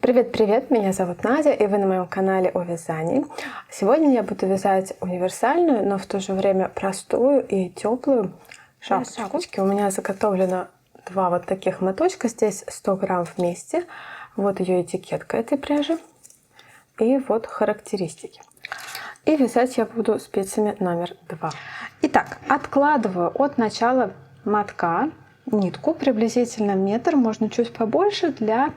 Привет-привет! Меня зовут Надя, и вы на моем канале о вязании. Сегодня я буду вязать универсальную, но в то же время простую и теплую шапочку. У меня заготовлено два вот таких моточка, здесь 100 грамм вместе. Вот ее этикетка этой пряжи и вот характеристики. И вязать я буду спицами номер 2. Итак, откладываю от начала мотка нитку приблизительно метр, можно чуть побольше, для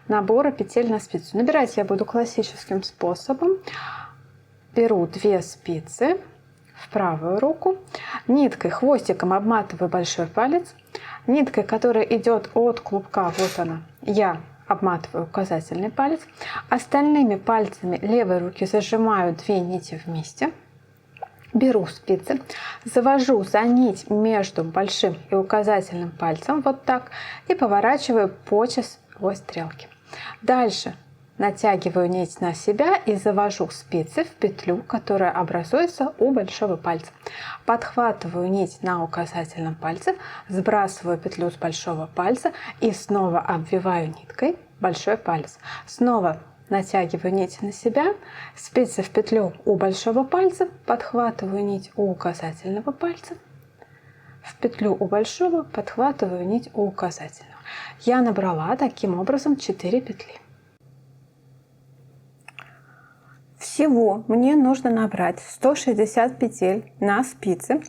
набора петель на спицу. Набирать я буду классическим способом. Беру 2 спицы в правую руку, ниткой, хвостиком обматываю большой палец, ниткой, которая идет от клубка, вот она, я обматываю указательный палец, остальными пальцами левой руки зажимаю 2 нити вместе, беру спицы, завожу за нить между большим и указательным пальцем, вот так, и поворачиваю по часовой стрелке. Дальше натягиваю нить на себя и завожу спицы в петлю, которая образуется у большого пальца. Подхватываю нить на указательном пальце, сбрасываю петлю с большого пальца и снова обвиваю ниткой большой палец. Снова натягиваю нить на себя, спицы в петлю у большого пальца, подхватываю нить у указательного пальца, в петлю у большого, подхватываю нить у указательного. Я набрала таким образом 4 петли. Всего мне нужно набрать 160 петель на спице.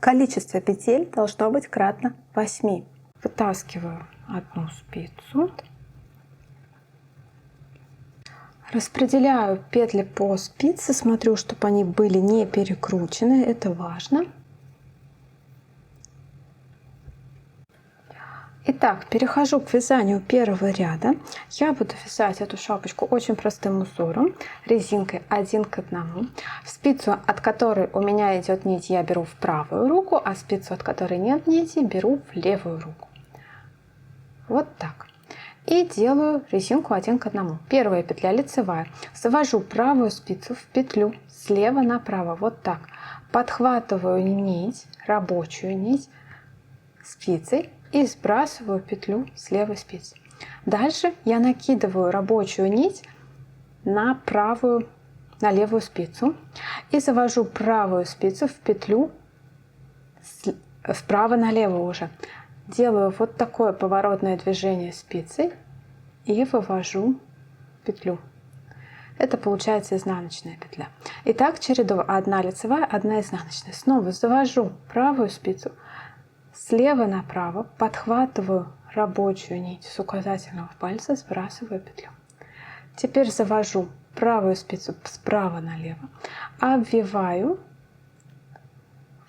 Количество петель должно быть кратно 8. Вытаскиваю одну спицу. Распределяю петли по спице, смотрю, чтобы они были не перекручены, это важно. Итак, перехожу к вязанию первого ряда. Я буду вязать эту шапочку очень простым узором, резинкой 1 к 1. Спицу, от которой у меня идет нить, я беру в правую руку, а спицу, от которой нет нити, беру в левую руку. Вот так. И делаю резинку 1 к 1. Первая петля лицевая. Завожу правую спицу в петлю слева направо, вот так. Подхватываю нить, рабочую нить спицей и сбрасываю петлю с левой спицы. Дальше я накидываю рабочую нить на левую спицу и завожу правую спицу в петлю вправо налево уже. Делаю вот такое поворотное движение спицей и вывожу петлю. Это получается изнаночная петля. Итак, чередую: 1 лицевая, 1 изнаночная. Снова завожу правую спицу слева направо, подхватываю рабочую нить с указательного пальца, сбрасываю петлю. Теперь завожу правую спицу справа налево, обвиваю,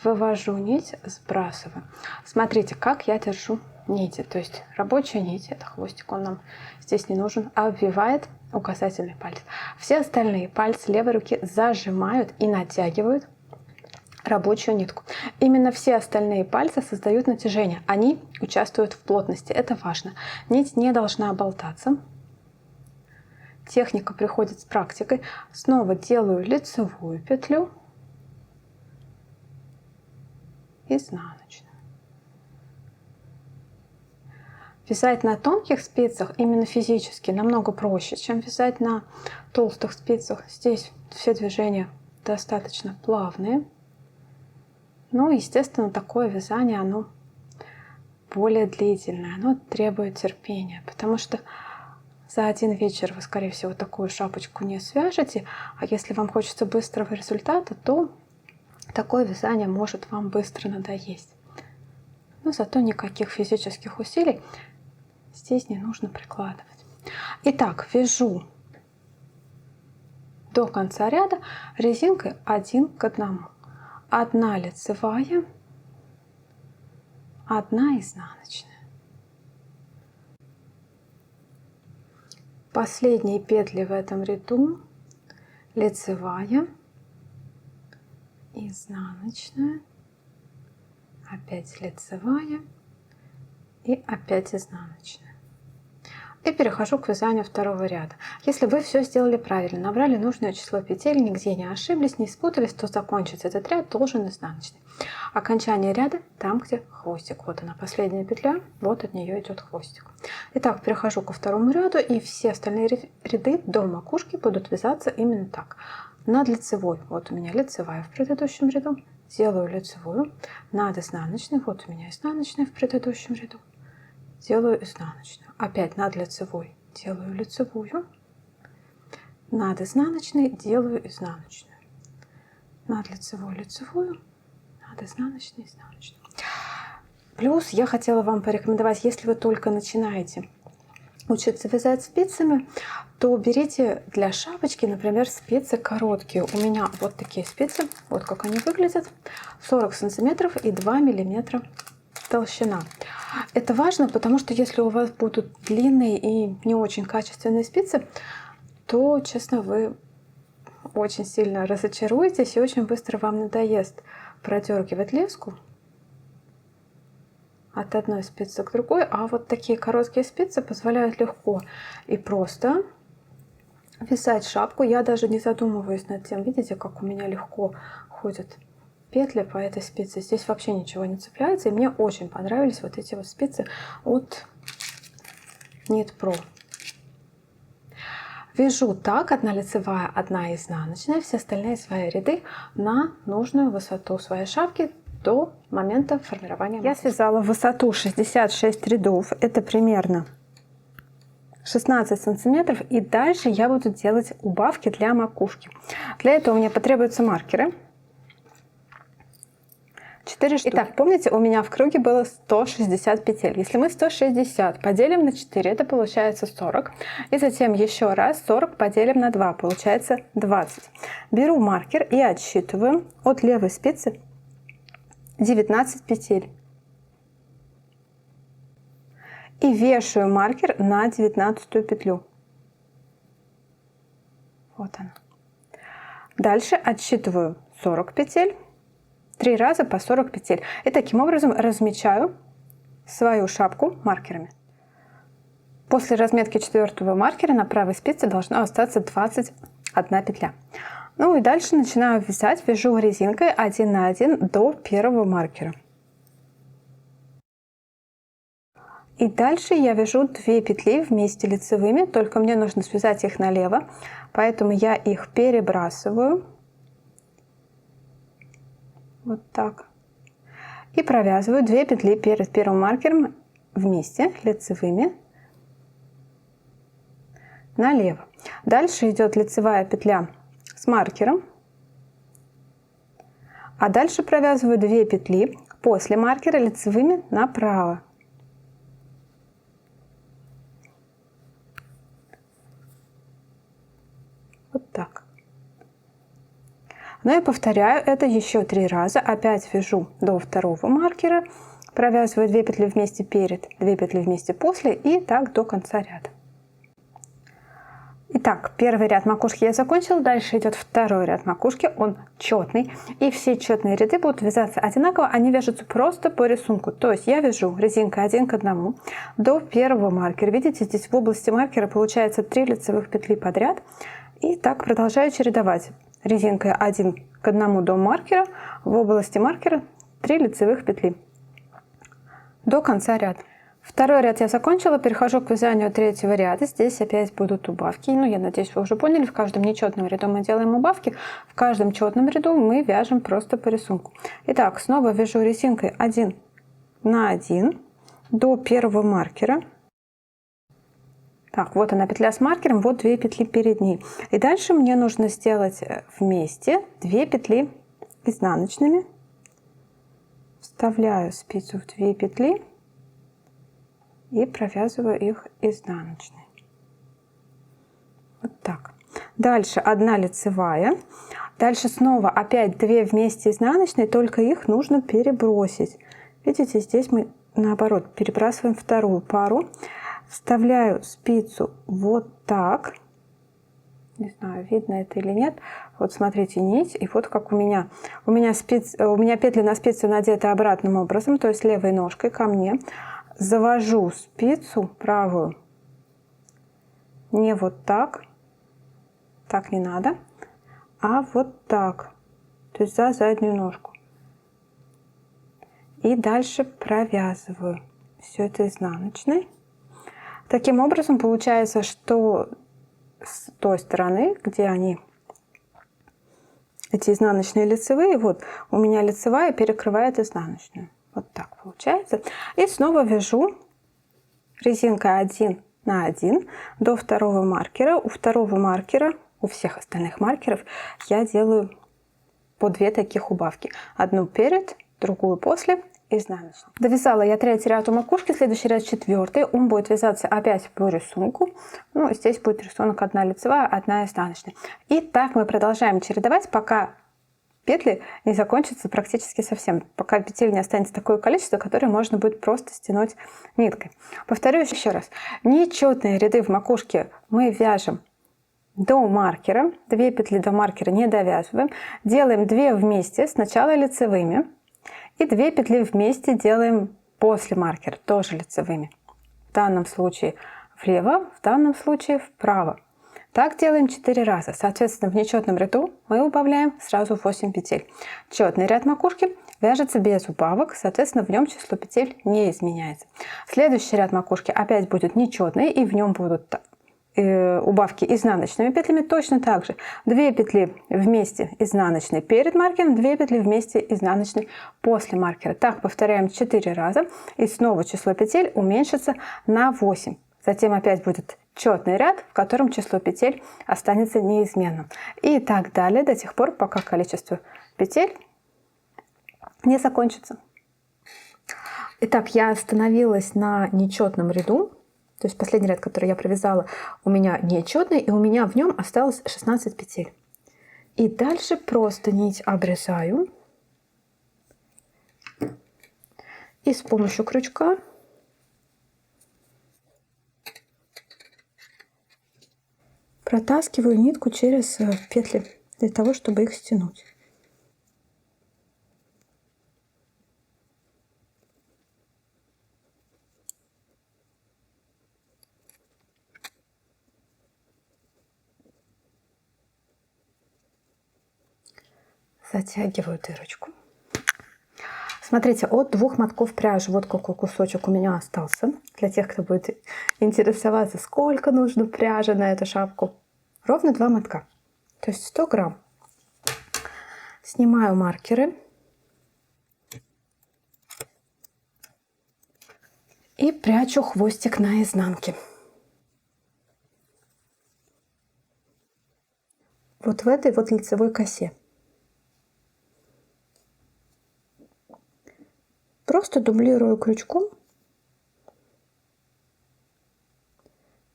вывожу нить, сбрасываю. Смотрите, как я держу нити. То есть рабочая нить, это хвостик, он нам здесь не нужен, обвивает указательный палец. Все остальные пальцы левой руки зажимают и натягивают рабочую нитку. Именно все остальные пальцы создают натяжение. Они участвуют в плотности. Это важно. Нить не должна болтаться. Техника приходит с практикой. Снова делаю лицевую петлю. Изнаночную. Вязать на тонких спицах именно физически намного проще, чем вязать на толстых спицах. Здесь все движения достаточно плавные. Ну, естественно, такое вязание, оно более длительное, оно требует терпения, потому что за один вечер вы, скорее всего, такую шапочку не свяжете, а если вам хочется быстрого результата, то такое вязание может вам быстро надоесть. Но зато никаких физических усилий здесь не нужно прикладывать. Итак, вяжу до конца ряда резинкой 1 к 1. 1 лицевая, 1 изнаночная. Последние петли в этом ряду: лицевая, изнаночная, опять лицевая и опять изнаночная. И перехожу к вязанию второго ряда. Если вы все сделали правильно, набрали нужное число петель, нигде не ошиблись, не спутались, то закончить этот ряд должен изнаночный. Окончание ряда там, где хвостик. Вот она, последняя петля, вот от нее идет хвостик. Итак, перехожу ко второму ряду, и все остальные ряды до макушки будут вязаться именно так. Над лицевой, вот у меня лицевая в предыдущем ряду, делаю лицевую, над изнаночной, вот у меня изнаночная в предыдущем ряду, делаю изнаночную, опять над лицевой, делаю лицевую, над изнаночной, делаю изнаночную, над лицевой, лицевую, над изнаночной, изнаночную. Плюс я хотела вам порекомендовать, если вы только начинаете учиться вязать спицами, то берите для шапочки, например, спицы короткие. У меня вот такие спицы, вот как они выглядят, 40 сантиметров и 2 миллиметра толщина. Это важно, потому что если у вас будут длинные и не очень качественные спицы, то, честно, вы очень сильно разочаруетесь и очень быстро вам надоест продергивать леску от одной спицы к другой, а вот такие короткие спицы позволяют легко и просто вязать шапку. Я даже не задумываюсь над тем, видите, как у меня легко ходят петли по этой спице. Здесь вообще ничего не цепляется, и мне очень понравились вот эти вот спицы от Knit Pro. Вяжу так, одна лицевая, одна изнаночная, все остальные свои ряды на нужную высоту своей шапки до момента формирования. Я связала в высоту 66 рядов, это примерно 16 сантиметров, и дальше я буду делать убавки для макушки. Для этого мне потребуются маркеры. 4 штуки. Итак, помните, у меня в круге было 160 петель. Если мы 160 поделим на 4, это получается 40. И затем еще раз 40 поделим на 2, получается 20. Беру маркер и отсчитываю от левой спицы 19 петель. И вешаю маркер на 19 петлю. Вот она. Дальше отсчитываю 40 петель. 3 раза по 40 петель. И таким образом размечаю свою шапку маркерами. После разметки 4-го маркера на правой спице должна остаться 21 петля. Ну и дальше начинаю вязать. Вяжу резинкой 1 на 1 до первого маркера. И дальше я вяжу 2 петли вместе лицевыми, только мне нужно связать их налево, поэтому я их перебрасываю. Вот так. И провязываю 2 петли перед первым маркером вместе лицевыми налево. Дальше идет лицевая петля с маркером, а дальше провязываю 2 петли после маркера лицевыми направо. Вот так. Но я повторяю это еще 3 раза. Опять вяжу до второго маркера, провязываю 2 петли вместе перед, 2 петли вместе после, и так до конца ряда. Итак, первый ряд макушки я закончила, дальше идет второй ряд макушки, он четный, и все четные ряды будут вязаться одинаково, они вяжутся просто по рисунку. То есть я вяжу резинкой 1 к 1 до первого маркера. Видите, здесь в области маркера получается 3 лицевых петли подряд, и так продолжаю чередовать. Резинкой 1 к 1 до маркера, в области маркера 3 лицевых петли до конца ряда. Второй ряд я закончила, перехожу к вязанию третьего ряда. Здесь опять будут убавки. Ну, я надеюсь, вы уже поняли, в каждом нечетном ряду мы делаем убавки, в каждом четном ряду мы вяжем просто по рисунку. Итак, снова вяжу резинкой 1 на 1 до первого маркера. Так, вот она петля с маркером, вот 2 петли перед ней. И дальше мне нужно сделать вместе 2 петли изнаночными. Вставляю спицу в 2 петли и провязываю их изнаночной. Вот так. Дальше 1 лицевая. Дальше снова опять 2 вместе изнаночные, только их нужно перебросить. Видите, здесь мы наоборот перебрасываем вторую пару. Вставляю спицу вот так. Не знаю, видно это или нет. Вот смотрите, нить. И вот как у меня петли на спице надеты обратным образом, то есть левой ножкой ко мне. Завожу спицу правую Не вот так. Так не надо. А вот так. То есть за заднюю ножку. И дальше провязываю все это изнаночной. Таким образом получается, что с той стороны, где они, эти изнаночные лицевые, вот у меня лицевая перекрывает изнаночную. Вот так получается. И снова вяжу резинкой 1 на 1 до второго маркера. У второго маркера, у всех остальных маркеров я делаю по 2 таких убавки. Одну перед, другую после, изнаночной. Довязала я 3-й ряд у макушки, следующий ряд 4-й. Он будет вязаться опять по рисунку. Ну, здесь будет рисунок 1 лицевая, 1 изнаночная. И так мы продолжаем чередовать, пока петли не закончатся практически совсем, пока петель не останется такое количество, которое можно будет просто стянуть ниткой. Повторюсь еще раз. Нечетные ряды в макушке мы вяжем до маркера, 2 петли до маркера не довязываем, делаем 2 вместе, сначала лицевыми, и 2 петли вместе делаем после маркера, тоже лицевыми. В данном случае влево, в данном случае вправо. Так делаем 4 раза. Соответственно, в нечетном ряду мы убавляем сразу 8 петель. Четный ряд макушки вяжется без убавок, соответственно, в нем число петель не изменяется. Следующий ряд макушки опять будет нечетный, и в нем будут убавки изнаночными петлями точно так же. 2 петли вместе изнаночной перед маркером, 2 петли вместе изнаночной после маркера. Так повторяем 4 раза, и снова число петель уменьшится на 8. Затем опять будет четный ряд, в котором число петель останется неизменным. И так далее до тех пор, пока количество петель не закончится. Итак, я остановилась на нечетном ряду. То есть последний ряд, который я провязала, у меня нечетный, и у меня в нем осталось 16 петель. И дальше просто нить обрезаю. И с помощью крючка протаскиваю нитку через петли для того, чтобы их стянуть. Затягиваю дырочку. Смотрите, от 2 мотков пряжи вот какой кусочек у меня остался. Для тех, кто будет интересоваться, сколько нужно пряжи на эту шапку. Ровно 2 мотка, то есть 100 грамм. Снимаю маркеры. И прячу хвостик на изнанке. Вот в этой вот лицевой косе. Просто дублирую крючком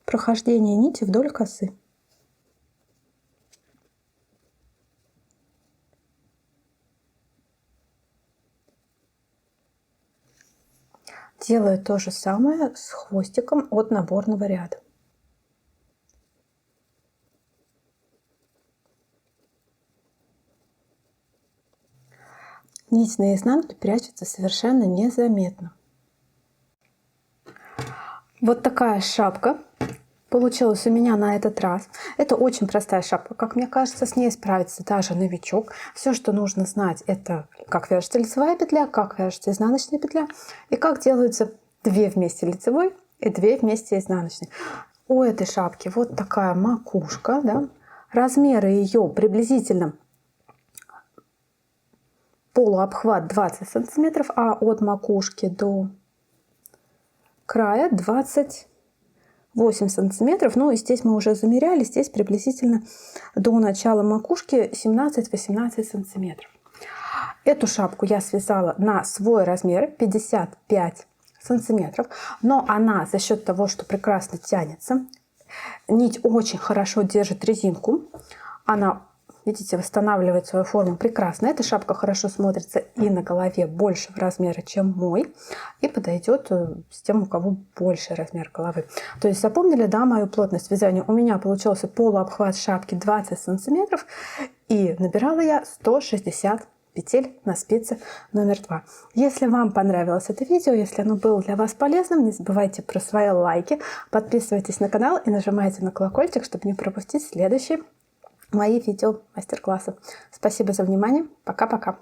прохождение нити вдоль косы. Делаю то же самое с хвостиком от наборного ряда. Нить на изнанке прячется совершенно незаметно. Вот такая шапка получилась у меня на этот раз. Это очень простая шапка. Как мне кажется, с ней справится даже новичок. Все, что нужно знать, это как вяжется лицевая петля, как вяжется изнаночная петля и как делаются 2 вместе лицевой и 2 вместе изнаночной. У этой шапки вот такая макушка, да? Размеры ее приблизительно полуобхват 20 сантиметров, а от макушки до края 28 сантиметров. Ну и здесь мы уже замеряли, здесь приблизительно до начала макушки 17-18 сантиметров. Эту шапку я связала на свой размер 55 сантиметров, но она за счет того, что прекрасно тянется, нить очень хорошо держит резинку, она, видите, восстанавливает свою форму прекрасно. Эта шапка хорошо смотрится и на голове большего размера, чем мой, и подойдет с тем, у кого больше размер головы. То есть запомнили, да, мою плотность вязания? У меня получился полуобхват шапки 20 сантиметров, и набирала я 160 петель на спице номер 2. Если вам понравилось это видео, если оно было для вас полезным, не забывайте про свои лайки, подписывайтесь на канал и нажимайте на колокольчик, чтобы не пропустить следующие мои видео мастер-классы. Спасибо за внимание. Пока-пока.